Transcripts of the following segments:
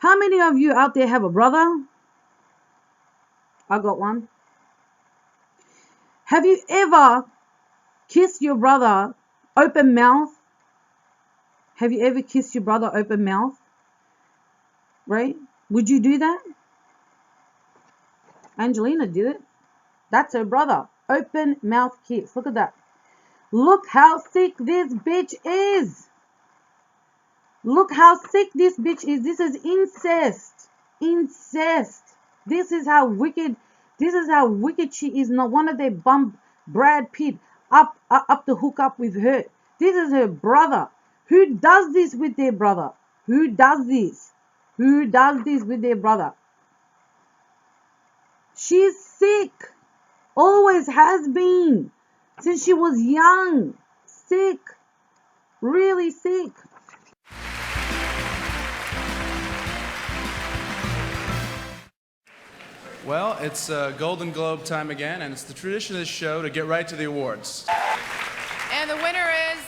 How many of you out there have a brother? I got one. Have you ever kissed your brother open mouth? Have you ever kissed your brother open mouth? Right? Would you do that? Angelina did it. That's her brother. Open mouth kiss. Look at that. Look how sick this bitch is. Look how sick this bitch is. This is incest. Incest. This is how wicked she is. No wonder they bumped Brad Pitt up to hook up with her. This is her brother. Who does this with their brother? Who does this? Who does this with their brother? She's sick. Always has been. Since she was young. Sick. Really sick. Well, it's Golden Globe time again, and it's the tradition of this show to get right to the awards. And the winner is...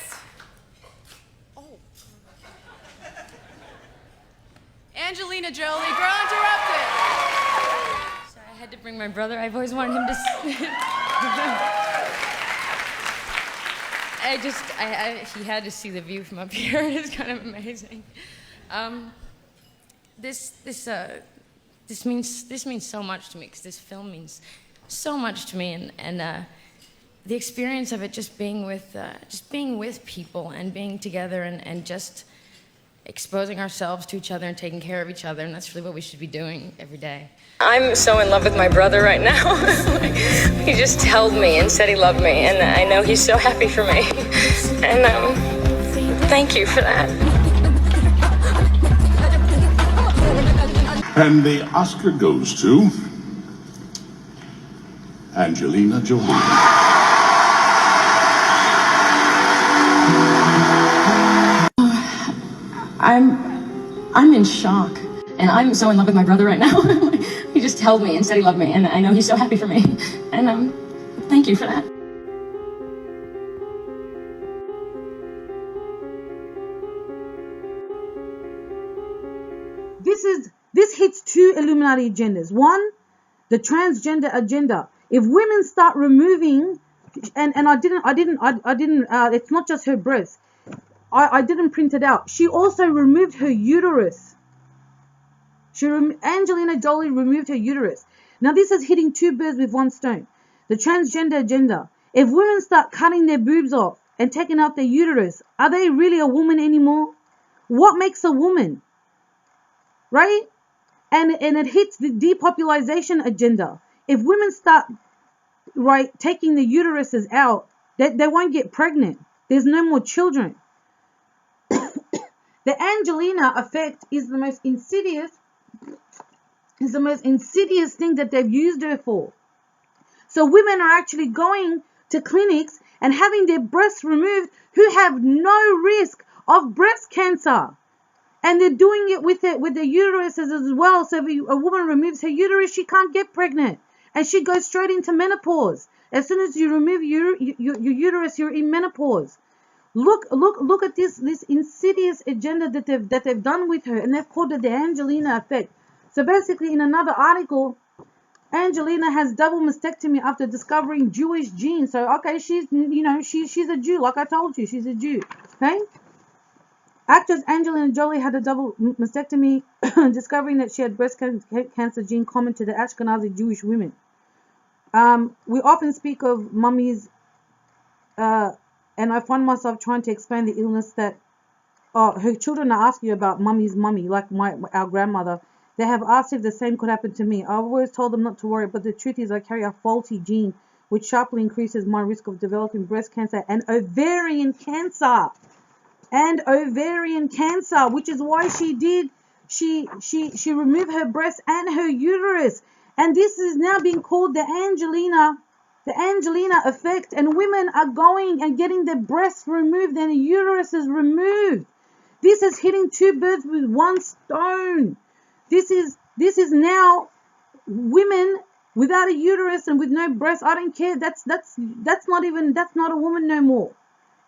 Angelina Jolie, Girl Interrupted. Sorry, I had to bring my brother. I've always wanted him to... he had to see the view from up here. It's kind of amazing. This means so much to me, because this film means so much to me, and the experience of it, just being with people and being together and just exposing ourselves to each other and taking care of each other, and that's really what we should be doing every day. I'm so in love with my brother right now. He just held me and said he loved me, and I know he's so happy for me. And thank you for that. And the Oscar goes to Angelina Jolie. I'm in shock, and I'm so in love with my brother right now. He just held me and said he loved me, and I know he's so happy for me. And thank you for that. This hits two Illuminati agendas. One, the transgender agenda. If women start removing, and I didn't. It's not just her breasts. I didn't print it out. She also removed her uterus. Angelina Jolie removed her uterus. Now this is hitting two birds with one stone. The transgender agenda. If women start cutting their boobs off and taking out their uterus, are they really a woman anymore? What makes a woman? Right? And it hits the depopulation agenda. If women start taking the uteruses out, they won't get pregnant. There's no more children. The Angelina effect is the most insidious thing that they've used her for. So women are actually going to clinics and having their breasts removed who have no risk of breast cancer. And they're doing it with their uteruses as well. So if a woman removes her uterus, she can't get pregnant. And she goes straight into menopause. As soon as you remove your uterus, you're in menopause. Look at this insidious agenda that they've done with her, and they've called it the Angelina effect. So basically, in another article, Angelina has double mastectomy after discovering Jewish genes. So okay, she's a Jew, like I told you, she's a Jew. Okay. Actress Angelina Jolie had a double mastectomy, discovering that she had breast cancer gene common to the Ashkenazi Jewish women. We often speak of mummies. And I find myself trying to explain the illness that her children are asking you about mummy's mummy, like our grandmother. They have asked if the same could happen to me. I've always told them not to worry, but the truth is I carry a faulty gene which sharply increases my risk of developing breast cancer and ovarian cancer. Which is why she removed her breast and her uterus. And this is now being called the Angelina effect, and women are going and getting their breasts removed and the uteruses removed. This is hitting two birds with one stone. This is now women without a uterus and with no breasts. I don't care. That's not a woman no more.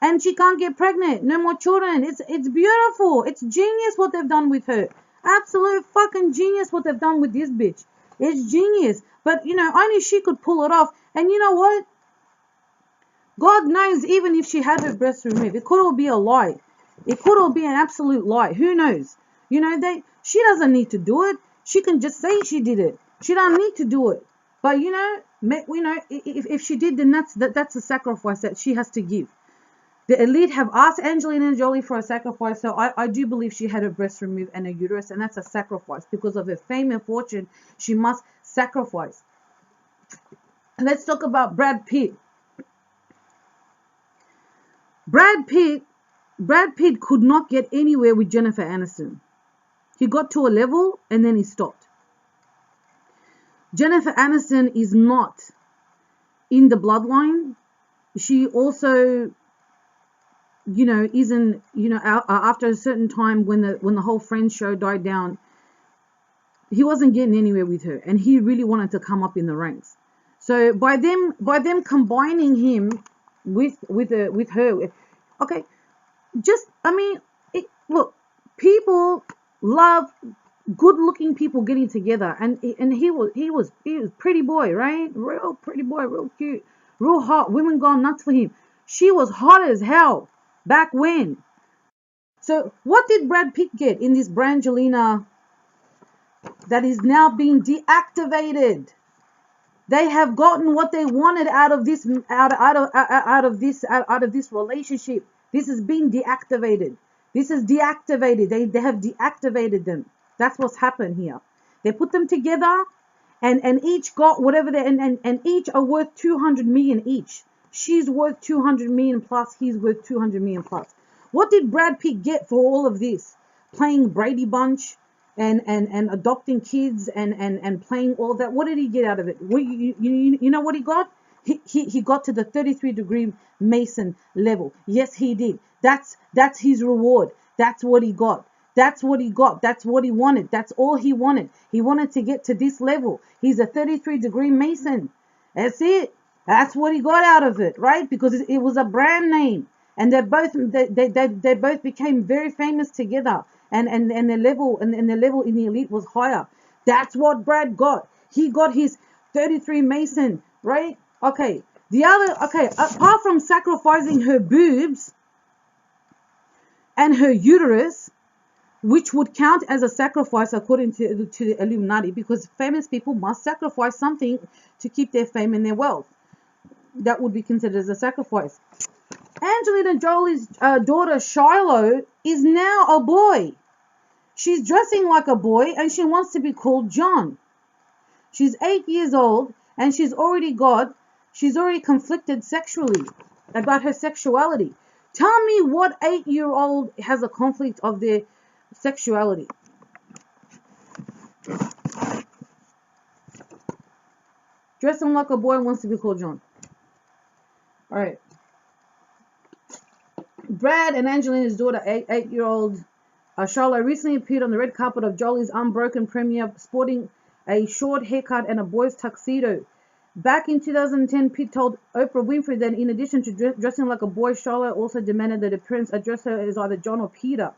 And she can't get pregnant. No more children. It's beautiful. It's genius what they've done with her. Absolute fucking genius what they've done with this bitch. It's genius. But, you know, only she could pull it off. And you know what? God knows even if she had her breasts removed, it could all be a lie. It could all be an absolute lie. Who knows? You know, she doesn't need to do it. She can just say she did it. She don't need to do it. But, you know, if she did, then that's a sacrifice that she has to give. The elite have asked Angelina Jolie for a sacrifice, so I do believe she had her breast removed and her uterus, and that's a sacrifice. Because of her fame and fortune, she must sacrifice. Let's talk about Brad Pitt. Brad Pitt could not get anywhere with Jennifer Aniston. He got to a level and then he stopped. Jennifer Aniston is not in the bloodline. She also, you know, isn't, you know, after a certain time when the whole Friends show died down, he wasn't getting anywhere with her, and he really wanted to come up in the ranks. So by them combining him with her, okay, just, I mean, look, people love good-looking people getting together, and he was pretty boy, right? Real pretty boy, real cute, real hot. Women gone nuts for him. She was hot as hell back when. So what did Brad Pitt get in this Brangelina that is now being deactivated? They have gotten what they wanted out of this relationship. This has been deactivated. This is deactivated. They have deactivated them. That's what's happened here. They put them together, and each got whatever they and each are worth 200 million each. She's worth 200 million plus. He's worth 200 million plus. What did Brad Pitt get for all of this? Playing Brady Bunch and adopting kids and playing all that. What did he get out of it? You know what he got? He got to the 33-degree Mason level. Yes, he did. That's his reward. That's what he got. That's what he got. That's what he wanted. That's all he wanted. He wanted to get to this level. He's a 33-degree Mason. That's it. That's what he got out of it, right? Because it was a brand name, and they both became very famous together, and their level and their level in the elite was higher. That's what Brad got. He got his 33 Mason, right? Okay. Apart from sacrificing her boobs and her uterus, which would count as a sacrifice according to the Illuminati, because famous people must sacrifice something to keep their fame and their wealth. That would be considered as a sacrifice. Angelina Jolie's daughter Shiloh is now a boy. She's dressing like a boy and she wants to be called John. She's 8 years old and she's already conflicted sexually about her sexuality. Tell me what 8-year-old has a conflict of their sexuality. Dressing like a boy wants to be called John. All right. Brad and Angelina's daughter, 8-year-old Charlotte, recently appeared on the red carpet of Jolie's Unbroken premiere, sporting a short haircut and a boy's tuxedo. Back in 2010, Pitt told Oprah Winfrey that in addition to dressing like a boy, Charlotte also demanded that her parents address her as either John or Peter.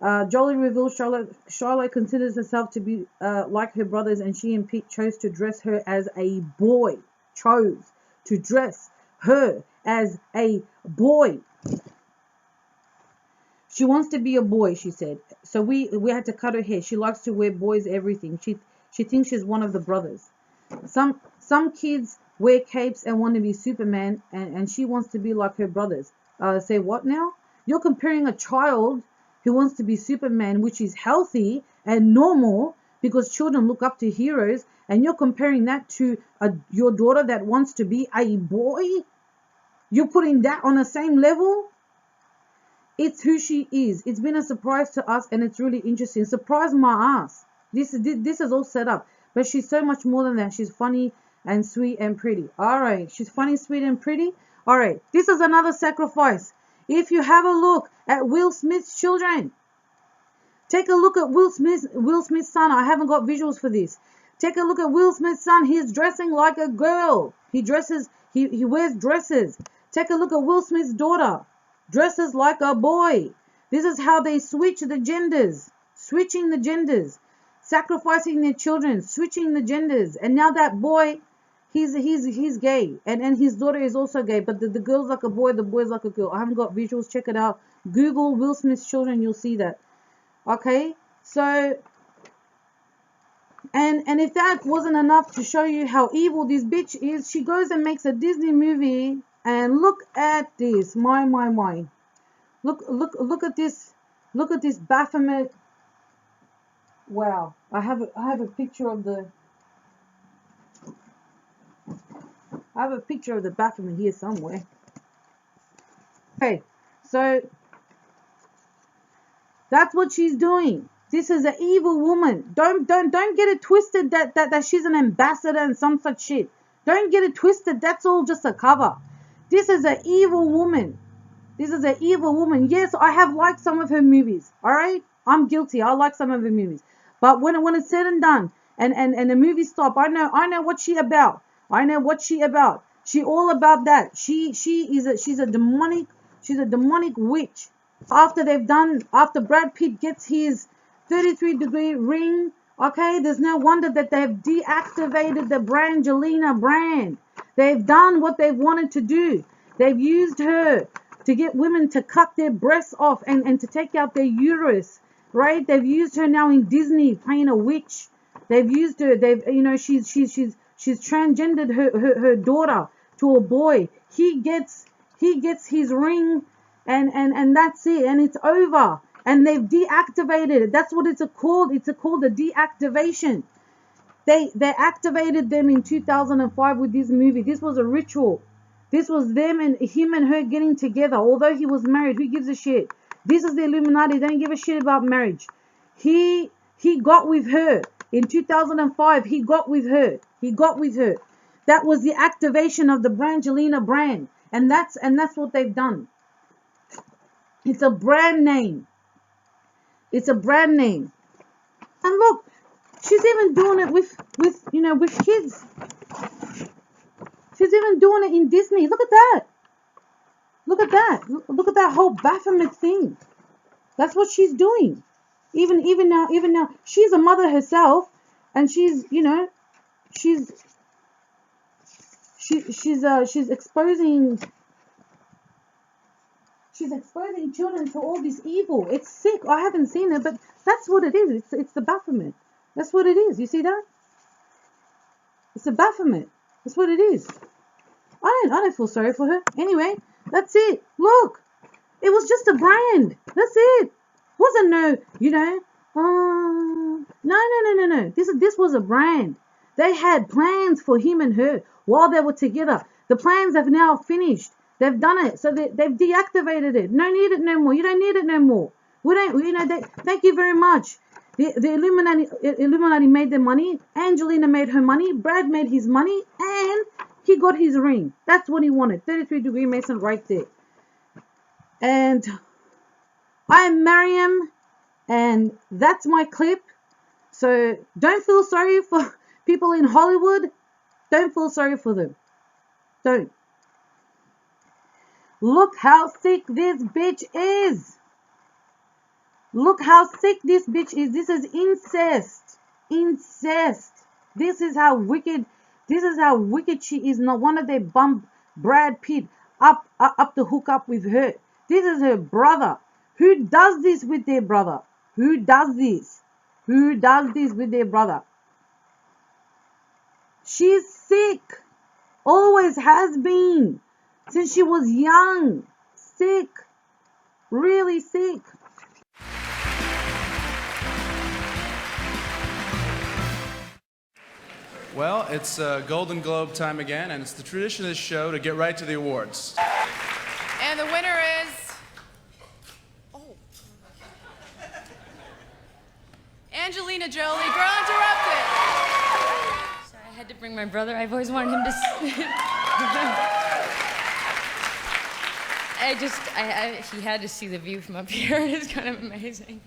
Jolie revealed Charlotte considers herself to be like her brothers, and she and Pete chose to dress her as a boy. She wants to be a boy, she said. So we had to cut her hair. She likes to wear boys everything. She thinks she's one of the brothers. Some kids wear capes and want to be Superman, and she wants to be like her brothers. Say what now? You're comparing a child who wants to be Superman, which is healthy and normal because children look up to heroes, and you're comparing that to your daughter that wants to be a boy? You're putting that on the same level? It's who she is. It's been a surprise to us, and it's really interesting. Surprise my ass. This is all set up. But she's so much more than that. She's funny and sweet and pretty. All right. She's funny, sweet, and pretty. All right. This is another sacrifice. If you have a look at Will Smith's children, take a look at Will Smith's son. I haven't got visuals for this. Take a look at Will Smith's son. He's dressing like a girl. He wears dresses. Take a look at Will Smith's daughter. Dresses like a boy. This is how they switch the genders. switching the genders, sacrificing their children, switching the genders. And now that boy, he's gay, and his daughter is also gay, but the girl's like a boy, the boy's like a girl. I haven't got visuals, check it out. Google Will Smith's children, you'll see that. Okay, so and if that wasn't enough to show you how evil this bitch is, she goes and makes a Disney movie, and look at this. My. Look at this. Look at this Baphomet. Wow. I have a picture of the Baphomet here somewhere. Okay, so that's what she's doing. This is an evil woman. Don't get it twisted that she's an ambassador and some such shit. Don't get it twisted. That's all just a cover. This is an evil woman. This is an evil woman. Yes, I have liked some of her movies. All right, I'm guilty. I like some of her movies. But when it's said and done, and the movie stop, I know what she about. I know what she about. She all about that. She's a demonic witch. After Brad Pitt gets his 33-degree ring, okay, there's no wonder that they've deactivated the Brangelina brand. They've done what they've wanted to do. They've used her to get women to cut their breasts off and to take out their uterus, right? They've used her now in Disney playing a witch. They've used her. She's transgendered her daughter to a boy. He gets his ring, and that's it, and it's over. And they've deactivated it. That's what it's called. It's called a deactivation. They activated them in 2005 with this movie. This was a ritual. This was him and her getting together. Although he was married, who gives a shit? This is the Illuminati. They don't give a shit about marriage. He got with her in 2005. He got with her. That was the activation of the Brangelina brand, and that's what they've done. It's a brand name. It's a brand name. And look, she's even doing it with kids. She's even doing it in Disney. Look at that. Look at that whole Baphomet thing. That's what she's doing. Even now, she's a mother herself, and she's exposing. She's exposing children to all this evil. It's sick. I haven't seen it, but that's what it is. It's the Baphomet. That's what it is. You see that? It's the Baphomet. That's what it is. I don't feel sorry for her. Anyway, that's it. Look, it was just a brand. That's it. Wasn't no. No. This was a brand. They had plans for him and her while they were together. The plans have now finished. They've done it, so they've deactivated it. No need it no more. You don't need it no more. We don't. Thank you very much. The Illuminati made their money. Angelina made her money. Brad made his money, and he got his ring. That's what he wanted. 33-degree Mason right there. And I'm Mariam, and that's my clip. So don't feel sorry for people in Hollywood. Don't feel sorry for them. Don't. Look how sick this bitch is. Look how sick this bitch is. This is incest. Incest. This is how wicked she is. No wonder they bumped Brad Pitt up to hook up with her. This is her brother. Who does this with their brother? Who does this? Who does this with their brother? She's sick. Always has been. Since she was young. Sick. Really sick. Well, it's Golden Globe time again, and it's the tradition of this show to get right to the awards. And the winner is... Angelina Jolie, Girl Interrupted. Sorry, I had to bring my brother. I've always wanted him to... he had to see the view from up here. It's kind of amazing.